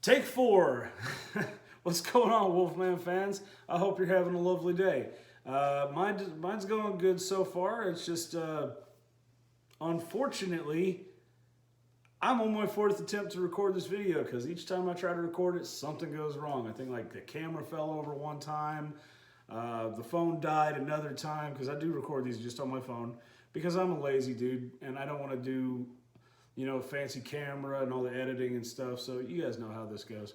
Take 4. What's going on, Wolfman fans? I hope you're having a lovely day. Mine's going good so far. It's just, unfortunately, I'm on my 4th attempt to record this video because each time I try to record it, something goes wrong. I think like the camera fell over one time, the phone died another time, because I do record these just on my phone because I'm a lazy dude and I don't want to do, fancy camera and all the editing and stuff. So you guys know how this goes.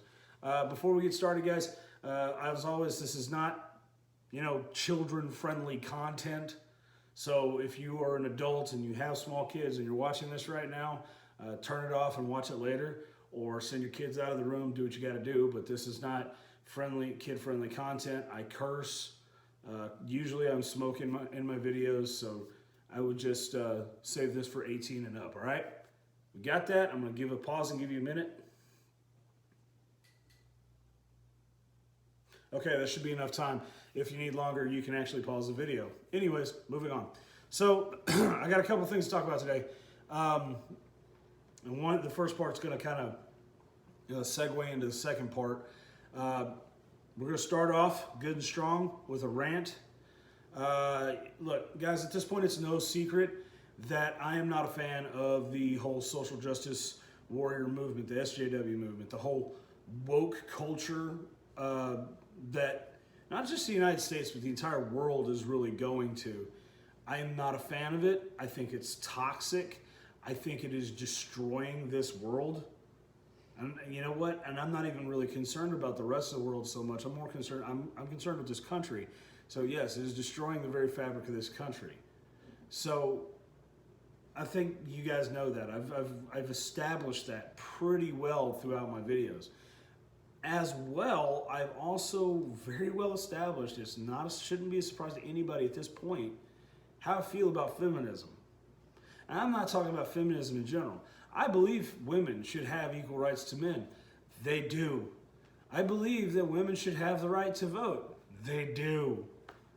Before we get started, guys, as always, this is not, children-friendly content. So if you are an adult and you have small kids and you're watching this right now, turn it off and watch it later, or send your kids out of the room, do what you got to do. But this is not kid-friendly content. I curse. Usually I'm smoking in my videos, so I would just save this for 18 and up, all right? We got that. I'm going to give a pause and give you a minute. Okay, that should be enough time. If you need longer, you can actually pause the video. Anyways, moving on. So I got a couple things to talk about today. And the first part's going to kind of segue into the second part. We're going to start off good and strong with a rant. Look, guys, at this point, it's no secret that I am not a fan of the whole social justice warrior movement, the SJW movement, the whole woke culture that not just the United States, but the entire world is really going to. I am not a fan of it. I think it's toxic. I think it is destroying this world. And you know what? And I'm not even really concerned about the rest of the world so much. I'm more concerned, I'm concerned with this country. So yes, it is destroying the very fabric of this country. So I think you guys know that. I've established that pretty well throughout my videos. As well, I've also very well established, shouldn't be a surprise to anybody at this point, how I feel about feminism. And I'm not talking about feminism in general. I believe women should have equal rights to men. They do. I believe that women should have the right to vote. They do.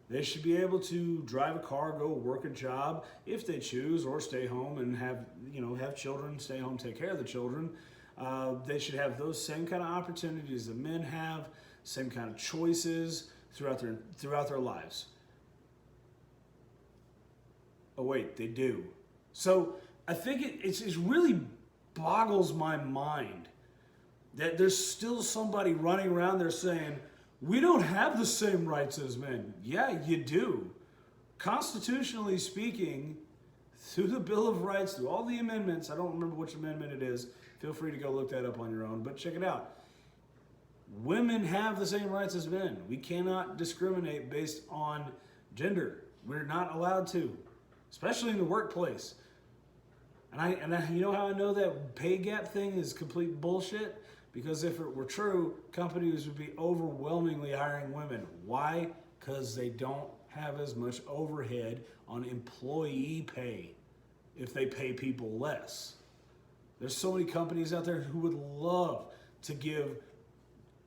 They should be able to drive a car, go work a job if they choose, or stay home and have children, stay home, take care of the children. They should have those same kind of opportunities that men have, same kind of choices throughout their lives. Oh wait, they do. So I think it really boggles my mind that there's still somebody running around there saying, we don't have the same rights as men. Yeah, you do. Constitutionally speaking, through the Bill of Rights, through all the amendments, I don't remember which amendment it is, feel free to go look that up on your own, but check it out. Women have the same rights as men. We cannot discriminate based on gender. We're not allowed to, especially in the workplace. And you know how I know that pay gap thing is complete bullshit? Because if it were true, companies would be overwhelmingly hiring women. Why? Because they don't have as much overhead on employee pay if they pay people less. There's so many companies out there who would love to give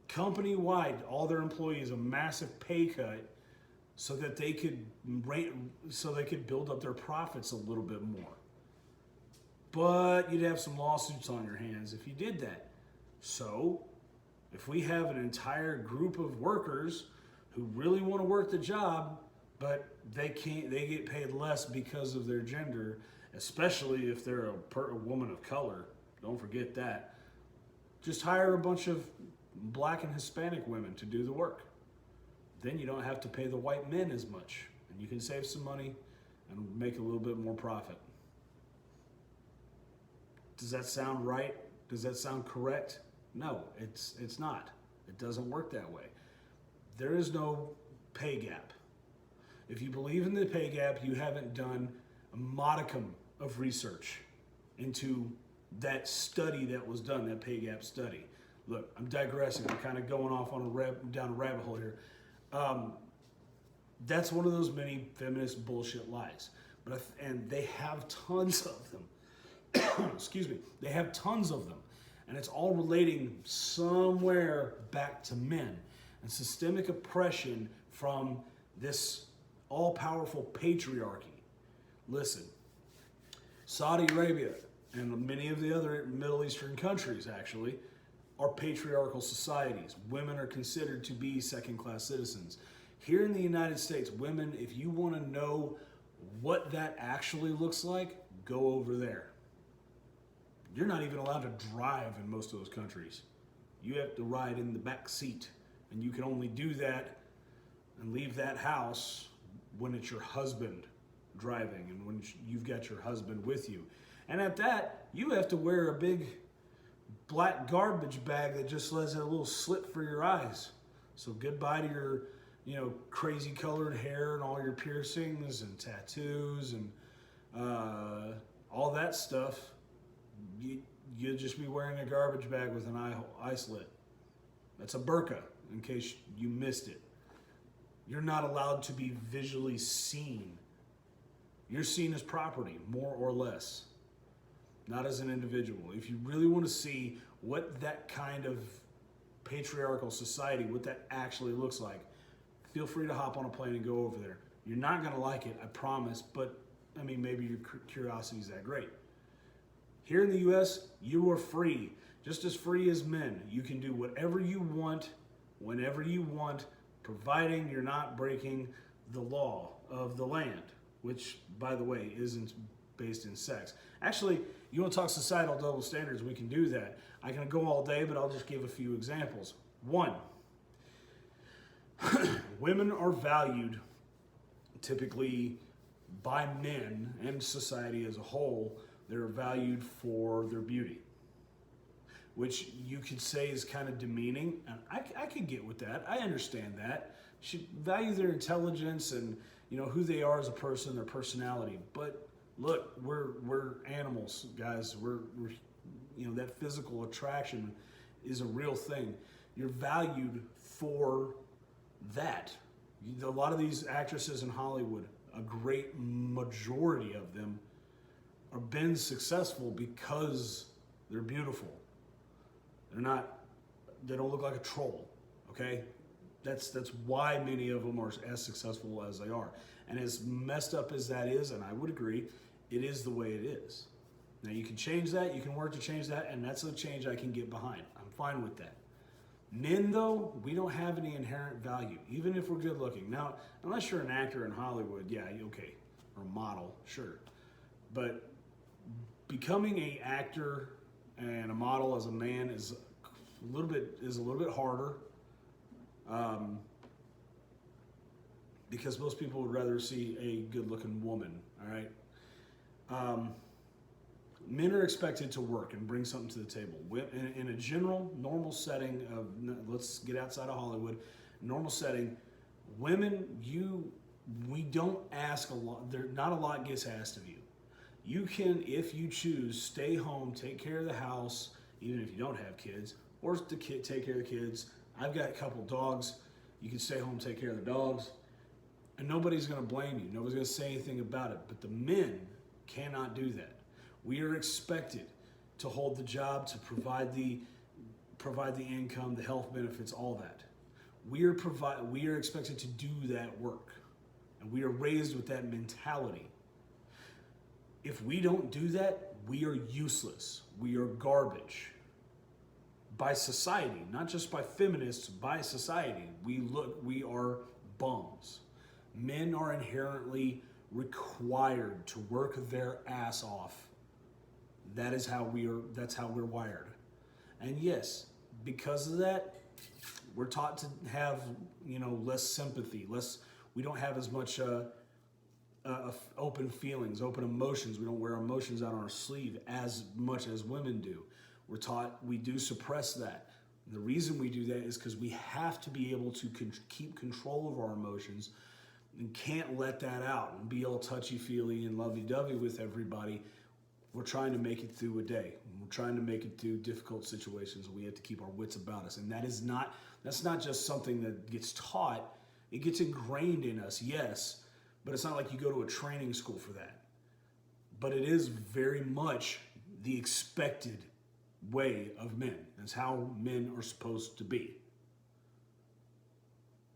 company-wide all their employees a massive pay cut so that they could build up their profits a little bit more. But you'd have some lawsuits on your hands if you did that. So, if we have an entire group of workers who really want to work the job, but they get paid less because of their gender, especially if they're a woman of color, don't forget that. Just hire a bunch of black and Hispanic women to do the work. Then you don't have to pay the white men as much, and you can save some money and make a little bit more profit. Does that sound right? Does that sound correct? No, it's not. It doesn't work that way. There is no pay gap. If you believe in the pay gap, you haven't done a modicum of research into that study that was done, that pay gap study. Look, I'm digressing. I'm kind of going off on down a rabbit hole here. That's one of those many feminist bullshit lies. And they have tons of them. Excuse me. They have tons of them. And it's all relating somewhere back to men and systemic oppression from this all-powerful patriarchy. Listen, Saudi Arabia and many of the other Middle Eastern countries, actually, are patriarchal societies. Women are considered to be second-class citizens. Here in the United States, women, if you want to know what that actually looks like, go over there. You're not even allowed to drive in most of those countries. You have to ride in the back seat, and you can only do that and leave that house when it's your husband driving and when you've got your husband with you. And at that, you have to wear a big black garbage bag that just lets a little slit for your eyes. So goodbye to your, crazy colored hair and all your piercings and tattoos and all that stuff. You'll just be wearing a garbage bag with an eye slit. That's a burqa, in case you missed it. You're not allowed to be visually seen. You're seen as property, more or less, not as an individual. If you really want to see what that kind of patriarchal society, what that actually looks like, feel free to hop on a plane and go over there. You're not going to like it, I promise, but maybe your curiosity is that great. Here in the US, you are free, just as free as men. You can do whatever you want, whenever you want, providing you're not breaking the law of the land, which, by the way, isn't based in sex. Actually, you want to talk societal double standards, we can do that. I can go all day, but I'll just give a few examples. One, women are valued typically by men and society as a whole. They're valued for their beauty, which you could say is kind of demeaning. And I could get with that. I understand that. Should value their intelligence and who they are as a person, their personality. But look, we're animals, guys. We're that physical attraction is a real thing. You're valued for that. A lot of these actresses in Hollywood, a great majority of them, are been successful because they're beautiful. They don't look like a troll, okay? That's why many of them are as successful as they are. And as messed up as that is, and I would agree, it is the way it is. Now you can change that, you can work to change that, and that's a change I can get behind. I'm fine with that. Men, though, we don't have any inherent value, even if we're good looking. Now, unless you're an actor in Hollywood, yeah, okay, or a model, sure. But becoming an actor and a model as a man is a little bit harder, because most people would rather see a good-looking woman. All right. Men are expected to work and bring something to the table. In a general, normal setting of, let's get outside of Hollywood, normal setting, women, we don't ask a lot. Not a lot gets asked of you. You can, if you choose, stay home, take care of the house, even if you don't have kids, or take care of the kids. I've got a couple dogs. You can stay home, take care of the dogs, and nobody's going to blame you. Nobody's going to say anything about it. But the men cannot do that. We are expected to hold the job, to provide the income, the health benefits, all that. We are expected to do that work, and we are raised with that mentality. If we don't do that, we are useless. We are garbage. By society, not just by feminists, by society, we are bums. Men are inherently required to work their ass off. That's how we're wired. And yes, because of that, we're taught to have, less sympathy, we don't have as much open feelings, open emotions. We don't wear emotions out on our sleeve as much as women do. We're taught we do suppress that. And the reason we do that is because we have to be able to keep control of our emotions and can't let that out and be all touchy-feely and lovey-dovey with everybody. We're trying to make it through a day. We're trying to make it through difficult situations. We have to keep our wits about us. And that's not just something that gets taught. It gets ingrained in us, yes, but it's not like you go to a training school for that. But it is very much the expected way of men. That's how men are supposed to be.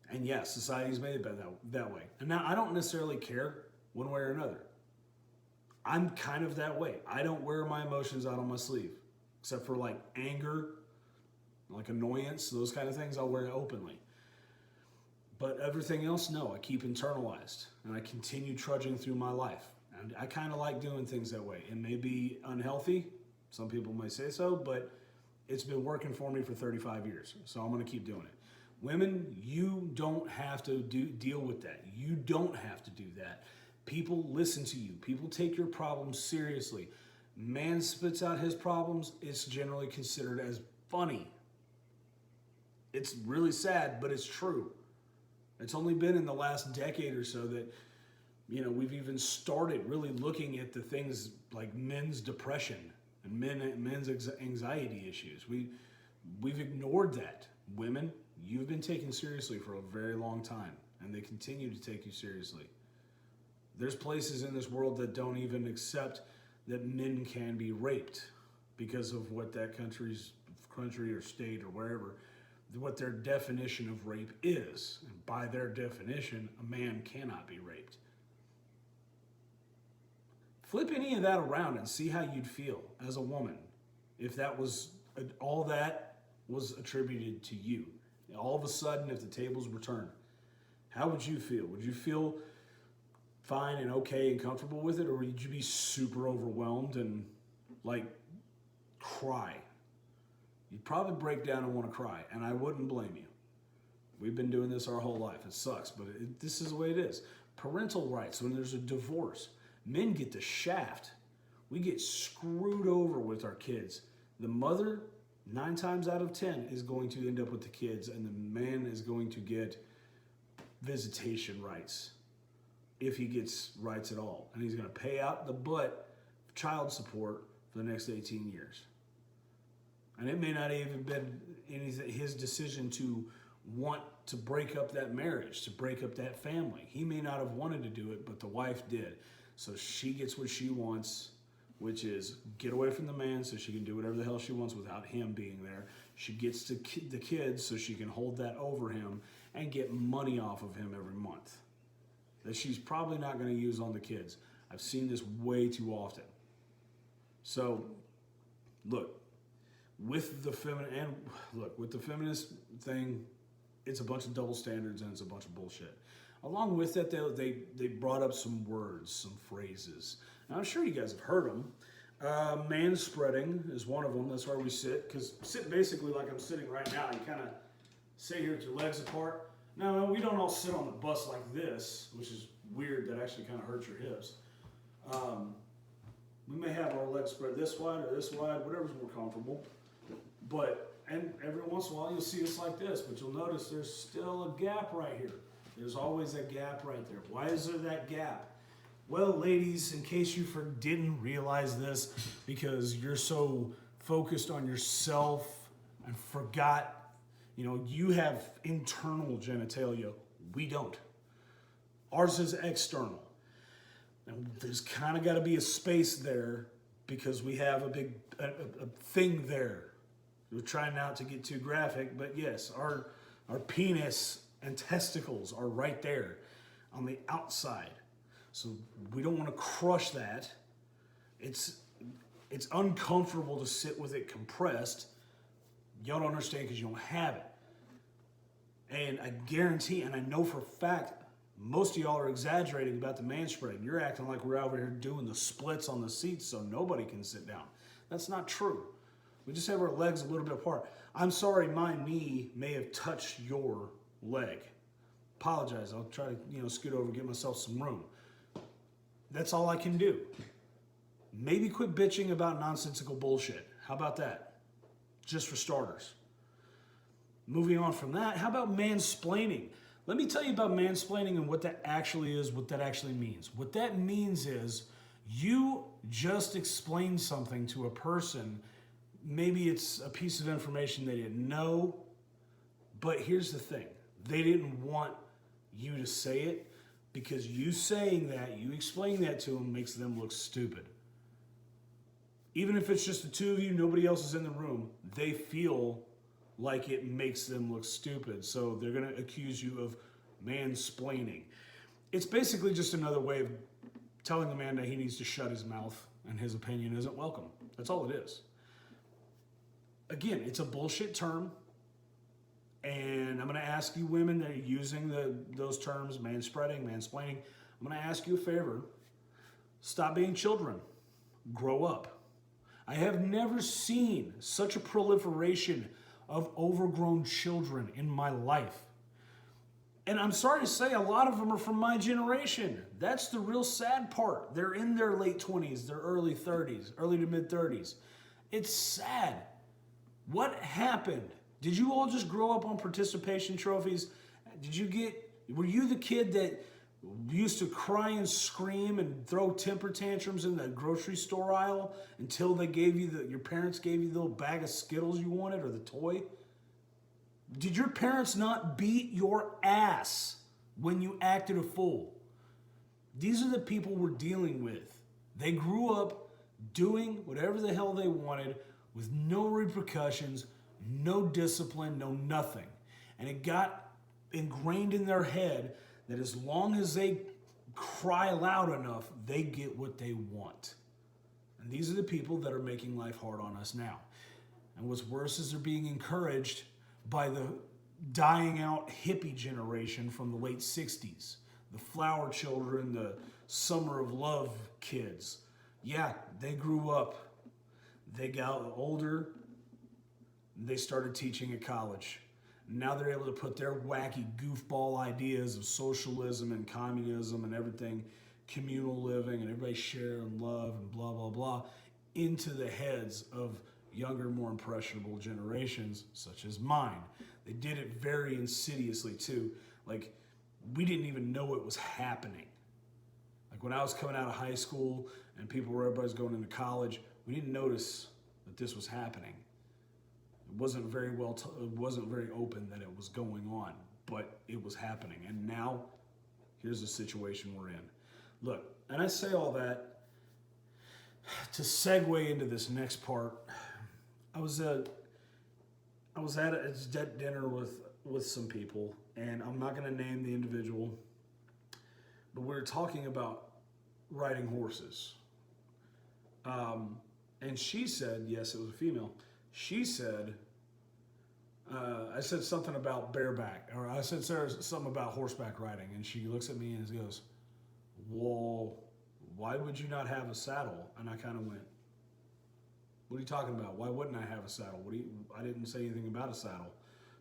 And yes, society's made it that way. And now I don't necessarily care one way or another. I'm kind of that way. I don't wear my emotions out on my sleeve, except for like anger like annoyance, those kind of things, I'll wear it openly. But everything else, no, I keep internalized and I continue trudging through my life. And I kind of like doing things that way. It may be unhealthy, some people may say so, but it's been working for me for 35 years. So I'm going to keep doing it. Women, you don't have to deal with that. You don't have to do that. People listen to you. People take your problems seriously. Man spits out his problems, it's generally considered as funny. It's really sad, but it's true. It's only been in the last decade or so that, we've even started really looking at the things like men's depression and men's anxiety issues. We've ignored that. Women, you've been taken seriously for a very long time, and they continue to take you seriously. There's places in this world that don't even accept that men can be raped because of what that country or state or wherever, what their definition of rape is. And by their definition, a man cannot be raped. Flip any of that around and see how you'd feel as a woman if that was all that was attributed to you. All of a sudden, if the tables were turned, how would you feel? Would you feel fine and okay and comfortable with it, or would you be super overwhelmed and cry? You'd probably break down and want to cry, and I wouldn't blame you. We've been doing this our whole life. It sucks, but this is the way it is. Parental rights, when there's a divorce, men get the shaft. We get screwed over with our kids. The mother, 9 times out of 10, is going to end up with the kids, and the man is going to get visitation rights, if he gets rights at all. And he's going to pay out the butt child support for the next 18 years. And it may not even been his decision to want to break up that marriage, to break up that family. He may not have wanted to do it, but the wife did. So she gets what she wants, which is get away from the man so she can do whatever the hell she wants without him being there. She gets the kids so she can hold that over him and get money off of him every month that she's probably not going to use on the kids. I've seen this way too often. So, look, with the feminist thing, it's a bunch of double standards and it's a bunch of bullshit. Along with that, they brought up some words, some phrases. And I'm sure you guys have heard them. Manspreading is one of them. That's where we sit. Because sit basically like I'm sitting right now. You kind of sit here with your legs apart. No, we don't all sit on the bus like this, which is weird. That actually kind of hurts your hips. We may have our legs spread this wide or this wide, whatever's more comfortable. And every once in a while you'll see us like this, but you'll notice there's still a gap right here. There's always a gap right there. Why is there that gap? Well, ladies, in case you didn't realize this, because you're so focused on yourself and forgot, you have internal genitalia. We don't. Ours is external. And there's kind of got to be a space there because we have a thing there. We're trying not to get too graphic, but yes, our penis and testicles are right there on the outside. So we don't want to crush that. It's uncomfortable to sit with it compressed. Y'all don't understand because you don't have it. And I guarantee, and I know for a fact, most of y'all are exaggerating about the manspreading. You're acting like we're over here doing the splits on the seats so nobody can sit down. That's not true. We just have our legs a little bit apart. I'm sorry my knee may have touched your leg. Apologize. I'll try to scoot over and get myself some room. That's all I can do. Maybe quit bitching about nonsensical bullshit. How about that? Just for starters. Moving on from that, how about mansplaining? Let me tell you about mansplaining and what that actually is, what that actually means. What that means is you just explain something to a person. Maybe it's a piece of information they didn't know, but here's the thing. They didn't want you to say it because you saying that, you explaining that to them makes them look stupid. Even if it's just the two of you, nobody else is in the room, they feel like it makes them look stupid. So they're going to accuse you of mansplaining. It's basically just another way of telling the man that he needs to shut his mouth and his opinion isn't welcome. That's all it is. Again, it's a bullshit term. And I'm going to ask you women that are using those terms, manspreading, mansplaining, I'm going to ask you a favor. Stop being children. Grow up. I have never seen such a proliferation of overgrown children in my life. And I'm sorry to say, a lot of them are from my generation. That's the real sad part. They're in their late 20s, their early 30s, early to mid 30s. It's sad. What happened? Did you all just grow up on participation trophies? Were you the kid that used to cry and scream and throw temper tantrums in the grocery store aisle until your parents gave you the little bag of Skittles you wanted or the toy? Did your parents not beat your ass when you acted a fool? These are the people we're dealing with. They grew up doing whatever the hell they wanted with no repercussions, no discipline, no nothing. And it got ingrained in their head that as long as they cry loud enough, they get what they want. And these are the people that are making life hard on us now. And what's worse is they're being encouraged by the dying out hippie generation from the late 60s. The flower children, the summer of love kids. Yeah, they grew up. They got older. They started teaching at college. Now they're able to put their wacky goofball ideas of socialism and communism and everything, communal living and everybody share and love and blah, blah, blah, into the heads of younger, more impressionable generations, such as mine. They did it very insidiously too. Like, we didn't even know it was happening. Like when I was coming out of high school and everybody's going into college, we didn't notice that this was happening. It wasn't very open that it was going on, but it was happening. And now, here's the situation we're in. Look, and I say all that to segue into this next part. I was at a dinner with some people, and I'm not going to name the individual, but we were talking about riding horses. And she said, yes, it was a female. She said, I said something about bareback, or I said something about horseback riding, and she looks at me and goes, well, why would you not have a saddle? And I kind of went, what are you talking about? Why wouldn't I have a saddle? I didn't say anything about a saddle.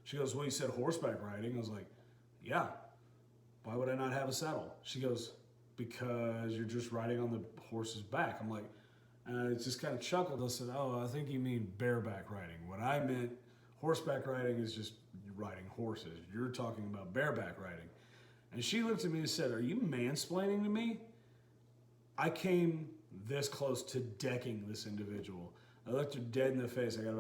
She goes, well, you said horseback riding. I was like, yeah. Why would I not have a saddle? She goes, because you're just riding on the horse's back. I'm like, and I just kind of chuckled. I said, oh, I think you mean bareback riding. What I meant, horseback riding is just riding horses. You're talking about bareback riding. And she looked at me and said, are you mansplaining to me? I came this close to decking this individual. I looked her dead in the face. I got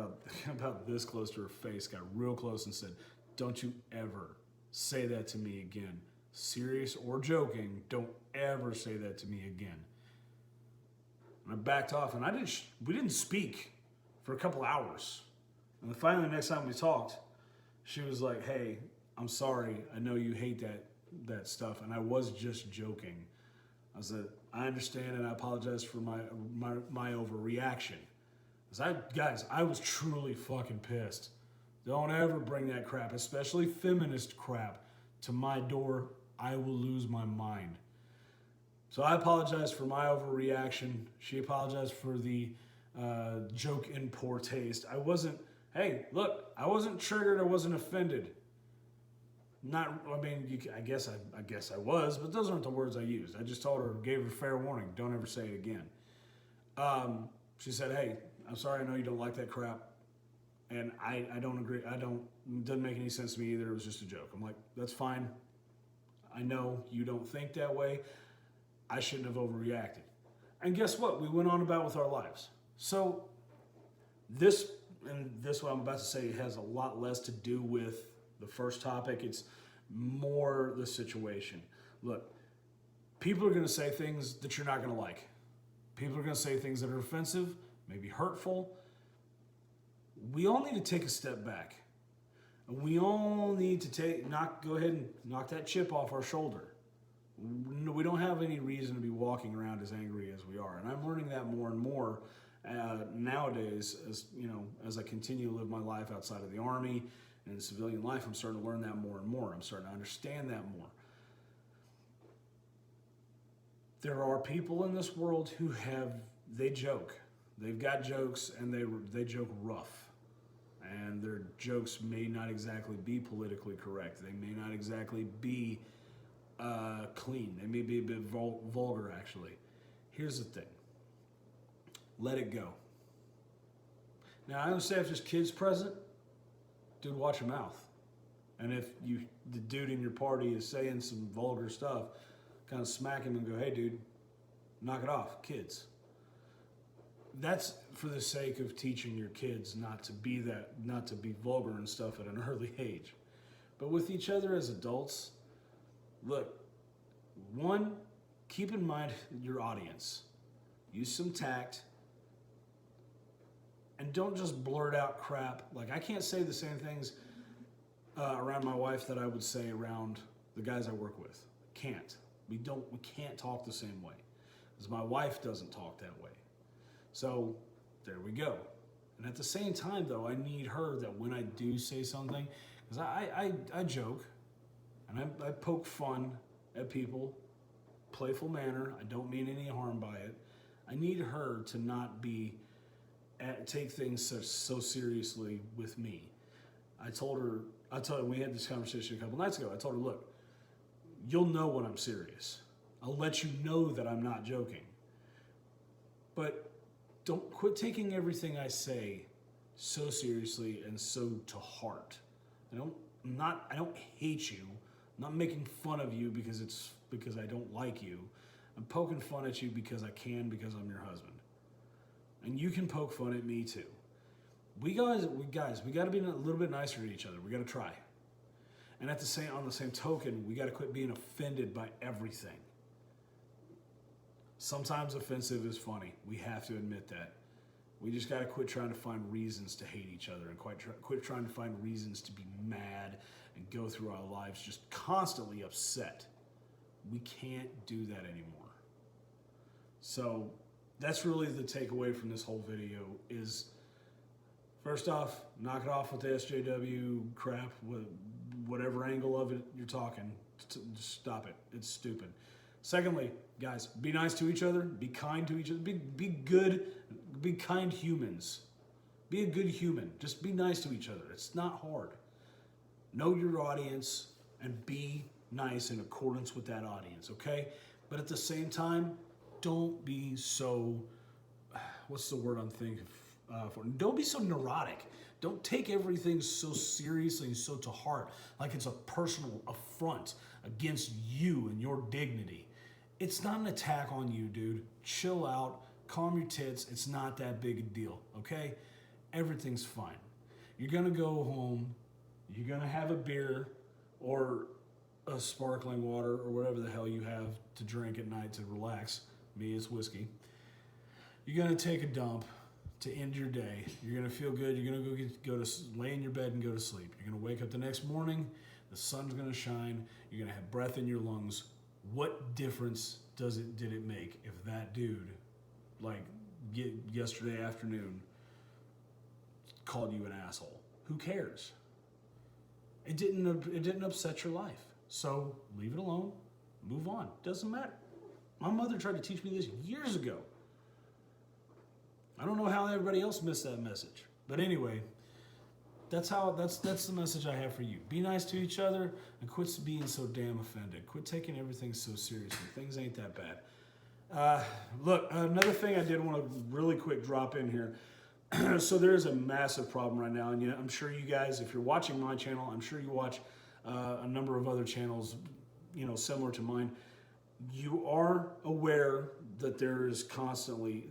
about this close to her face, got real close and said, don't you ever say that to me again. Serious or joking, don't ever say that to me again. And I backed off, and we didn't speak for a couple hours. And then finally, the next time we talked, she was like, hey, I'm sorry. I know you hate that stuff, and I was just joking. I said, I understand, and I apologize for my overreaction. Guys, I was truly fucking pissed. Don't ever bring that crap, especially feminist crap, to my door. I will lose my mind. So I apologize for my overreaction. She apologized for the joke in poor taste. I wasn't triggered. I wasn't offended. I guess I was, but those aren't the words I used. I just told her, gave her fair warning. Don't ever say it again. She said, hey, I'm sorry. I know you don't like that crap. And I don't agree. It doesn't make any sense to me either. It was just a joke. I'm like, that's fine. I know you don't think that way. I shouldn't have overreacted. And guess what? We went on about with our lives. So this what I'm about to say has a lot less to do with the first topic. It's more the situation. Look, people are going to say things that you're not going to like. People are going to say things that are offensive, maybe hurtful. We all need to take a step back. And we all need to go ahead and knock that chip off our shoulder. We don't have any reason to be walking around as angry as we are. And I'm learning that more and more Nowadays, as you know, as I continue to live my life outside of the Army and the civilian life, I'm starting to learn that more and more. I'm starting to understand that more. There are people in this world who they joke. They've got jokes, and they joke rough. And their jokes may not exactly be politically correct. They may not exactly be clean. They may be a bit vulgar, actually. Here's the thing. Let it go. Now, I understand if there's kids present, dude, watch your mouth. And if the dude in your party is saying some vulgar stuff, kind of smack him and go, hey, dude, knock it off, kids. That's for the sake of teaching your kids not to be vulgar and stuff at an early age. But with each other as adults, look, one, keep in mind your audience. Use some tact. And don't just blurt out crap. Like, I can't say the same things around my wife that I would say around the guys I work with. Can't. We can't talk the same way. Because my wife doesn't talk that way. So, there we go. And at the same time, though, I need her that when I do say something, because I joke, and I poke fun at people, playful manner. I don't mean any harm by it. I need her to not take things so seriously with me. I told her, we had this conversation a couple nights ago. I told her, look, you'll know when I'm serious. I'll let you know that I'm not joking. But don't quit taking everything I say so seriously and so to heart. I don't hate you. I'm not making fun of you because I don't like you. I'm poking fun at you because I can, because I'm your husband. And you can poke fun at me too. We got to be a little bit nicer to each other. We got to try. And on the same token, we got to quit being offended by everything. Sometimes offensive is funny. We have to admit that. We just got to quit trying to find reasons to hate each other and quit trying to find reasons to be mad and go through our lives just constantly upset. We can't do that anymore. So that's really the takeaway from this whole video is, first off, knock it off with the SJW crap, whatever angle of it you're talking, just stop it. It's stupid. Secondly, guys, be nice to each other, be kind to each other, be good, be kind humans. Be a good human. Just be nice to each other. It's not hard. Know your audience and be nice in accordance with that audience, okay? But at the same time, don't be so, what's the word I'm thinking for? Don't be so neurotic. Don't take everything so seriously and so to heart, like it's a personal affront against you and your dignity. It's not an attack on you, dude. Chill out, calm your tits. It's not that big a deal, okay? Everything's fine. You're gonna go home, you're gonna have a beer or a sparkling water or whatever the hell you have to drink at night to relax. Me, it's whiskey. You're gonna take a dump to end your day. You're gonna feel good. You're gonna go to lay in your bed and go to sleep. You're gonna wake up the next morning. The sun's gonna shine. You're gonna have breath in your lungs. What difference did it make if that dude, like yesterday afternoon, called you an asshole? Who cares? It didn't upset your life. So leave it alone. Move on. Doesn't matter. My mother tried to teach me this years ago. I don't know how everybody else missed that message. But anyway, that's the message I have for you. Be nice to each other and quit being so damn offended. Quit taking everything so seriously. Things ain't that bad. Look, another thing I did want to really quick drop in here. So there's a massive problem right now, and I'm sure you guys, if you're watching my channel, I'm sure you watch a number of other channels, similar to mine. You are aware that there is currently,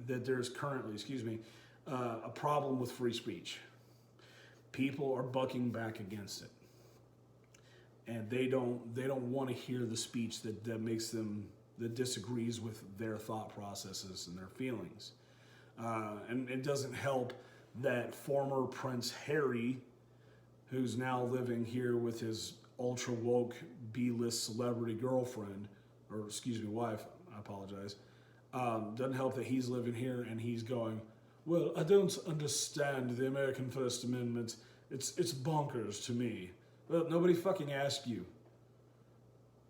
a problem with free speech. People are bucking back against it, and they don't want to hear the speech that disagrees with their thought processes and their feelings. And it doesn't help that former Prince Harry, who's now living here with his ultra woke B-list celebrity girlfriend, wife, I apologize. Doesn't help that he's living here and he's going, well, I don't understand the American First Amendment. It's bonkers to me. Well, nobody fucking asked you.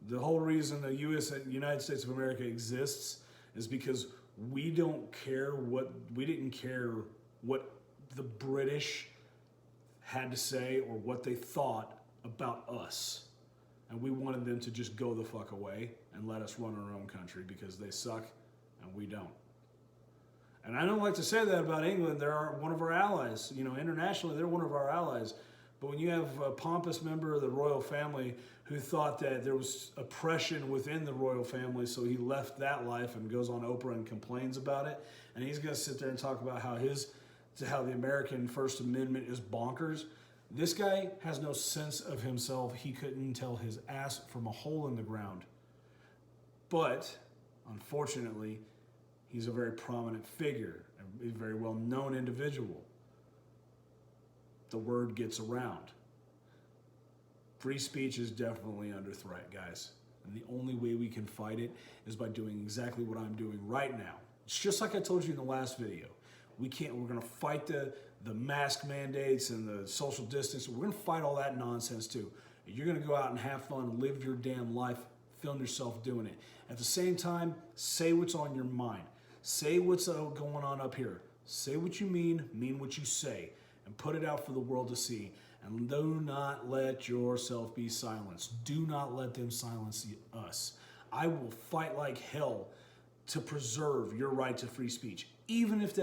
The whole reason the United States of America exists is because we didn't care what the British had to say or what they thought about us. And we wanted them to just go the fuck away and let us run our own country because they suck and we don't. And I don't like to say that about England. They're one of our allies. You know, internationally, they're one of our allies. But when you have a pompous member of the royal family who thought that there was oppression within the royal family, so he left that life and goes on Oprah and complains about it, and he's going to sit there and talk about how the American First Amendment is bonkers. This guy has no sense of himself. He couldn't tell his ass from a hole in the ground. But, unfortunately, he's a very prominent figure, a very well-known individual. The word gets around. Free speech is definitely under threat, guys. And the only way we can fight it is by doing exactly what I'm doing right now. It's just like I told you in the last video. We're gonna fight the mask mandates and the social distance. We're gonna fight all that nonsense too. You're gonna go out and have fun, live your damn life, film yourself doing it. At the same time, say what's on your mind. Say what's going on up here. Say what you mean what you say, and put it out for the world to see. And do not let yourself be silenced. Do not let them silence us. I will fight like hell to preserve your right to free speech. Even if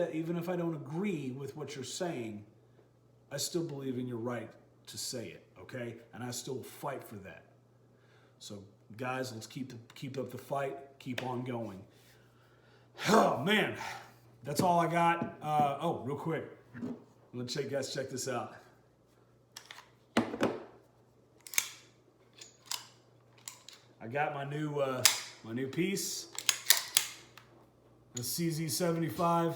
I don't agree with what you're saying, I still believe in your right to say it, okay? And I still fight for that. So guys, let's keep up the fight, keep on going. Oh man, that's all I got. Real quick, let's guys check this out. I got my new piece, the CZ75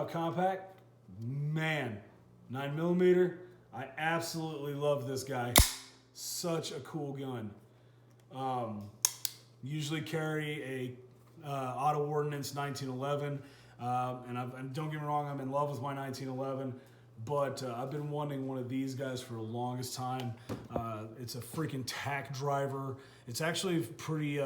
compact. Man, 9mm. I absolutely love this guy. Such a cool gun. Usually carry a Auto Ordnance 1911, and don't get me wrong, I'm in love with my 1911. But I've been wanting one of these guys for the longest time. It's a freaking tack driver. It's actually pretty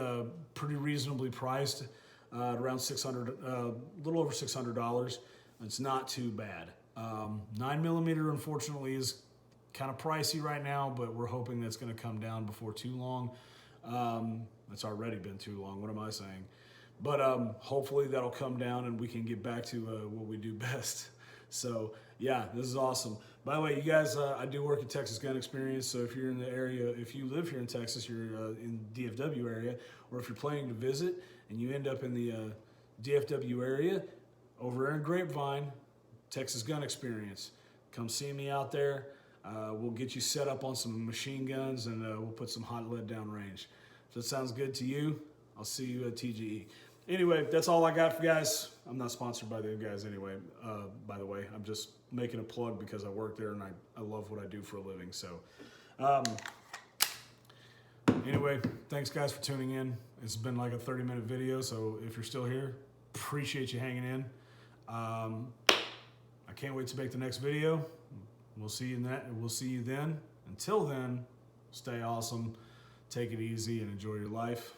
reasonably priced, around $600, a little over $600. It's not too bad. 9mm, unfortunately, is kind of pricey right now, but we're hoping that's going to come down before too long. It's already been too long. What am I saying? But hopefully that'll come down and we can get back to what we do best. So yeah, this is awesome. By the way, you guys, I do work at Texas Gun Experience, so if you're in the area, if you live here in Texas, you're in DFW area, or if you're planning to visit and you end up in the DFW area, over there in Grapevine, Texas Gun Experience, come see me out there. We'll get you set up on some machine guns and we'll put some hot lead down range. If that sounds good to you, I'll see you at TGE. Anyway, that's all I got for you guys. I'm not sponsored by them guys anyway, by the way. I'm just making a plug because I work there and I love what I do for a living. So anyway, thanks guys for tuning in. It's been like a 30-minute video, so if you're still here, appreciate you hanging in. I can't wait to make the next video. We'll see you in that. We'll see you then. Until then, stay awesome, take it easy, and enjoy your life.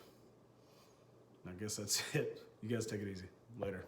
I guess that's it. You guys take it easy. Later.